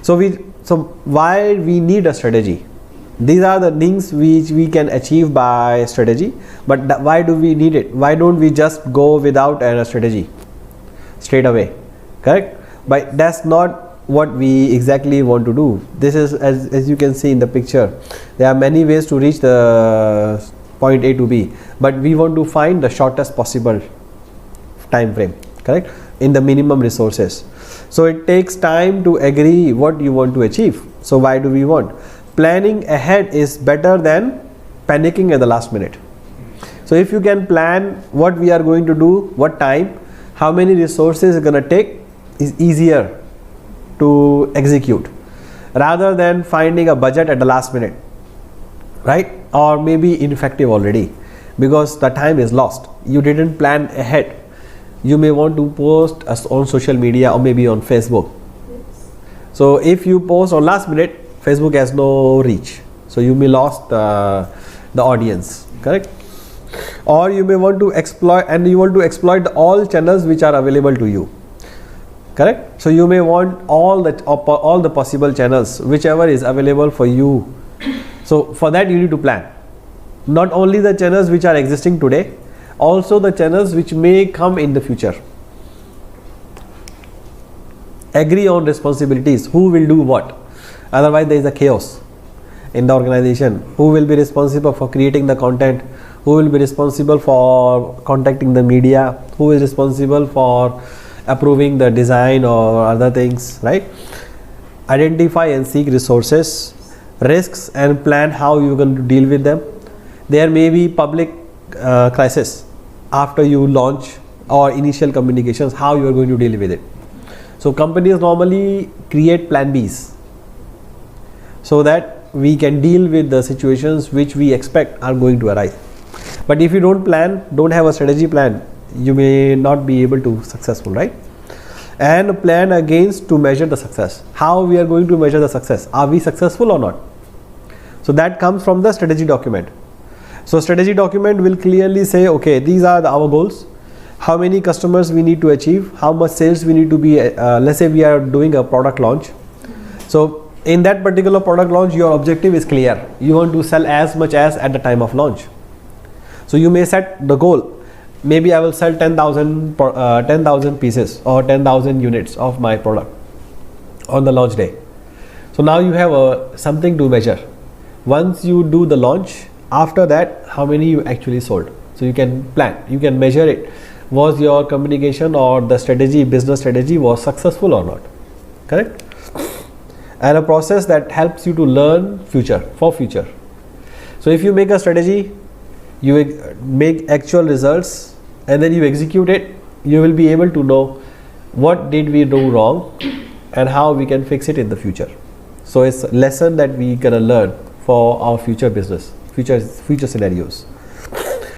So why we need a strategy? These are the things which we can achieve by strategy, but why do we need it? Why don't we just go without a strategy straight away? Correct? But that's not what we exactly want to do. This is, as you can see in the picture, there are many ways to reach the point A to B, but we want to find the shortest possible time frame, correct, in the minimum resources. So it takes time to agree what you want to achieve. So why do we want? Planning ahead is better than panicking at the last minute. So if you can plan what we are going to do, what time, how many resources it's going to take, is easier to execute rather than finding a budget at the last minute, right? Or maybe ineffective already because the time is lost. You didn't plan ahead. You may want to post on social media or maybe on Facebook. So if you post on last minute, Facebook has no reach, so you may lost the audience, correct? Or you may want to exploit, and you want to exploit all channels which are available to you, correct? So you may want all the possible channels, whichever is available for you. So for that you need to plan, not only the channels which are existing today, also the channels which may come in the future. Agree on responsibilities, who will do what, otherwise there is a chaos in the organization. Who will be responsible for creating the content, who will be responsible for contacting the media, who is responsible for approving the design or other things, right? Identify and seek resources, risks, and plan how you are going to deal with them. There may be public crisis after you launch or initial communications, how you are going to deal with it. So companies normally create plan Bs so that we can deal with the situations which we expect are going to arise. But if you don't plan, don't have a strategy plan, you may not be able to successful, right? And plan against to measure the success. How we are going to measure the success? Are we successful or not? So that comes from the strategy document. So strategy document will clearly say, okay, these are our goals, how many customers we need to achieve, how much sales we need to be, let's say we are doing a product launch. So in that particular product launch, your objective is clear. You want to sell as much as at the time of launch. So you may set the goal, maybe I will sell 10,000 pieces or 10,000 units of my product on the launch day. So now you have something to measure. Once you do the launch, after that, how many you actually sold. So you can plan, you can measure it. Was your communication or the strategy, business strategy was successful or not, correct? And a process that helps you to learn for future. So if you make a strategy, you make actual results and then you execute it, you will be able to know what did we do wrong and how we can fix it in the future. So it's a lesson that we gonna learn for our future business, future scenarios.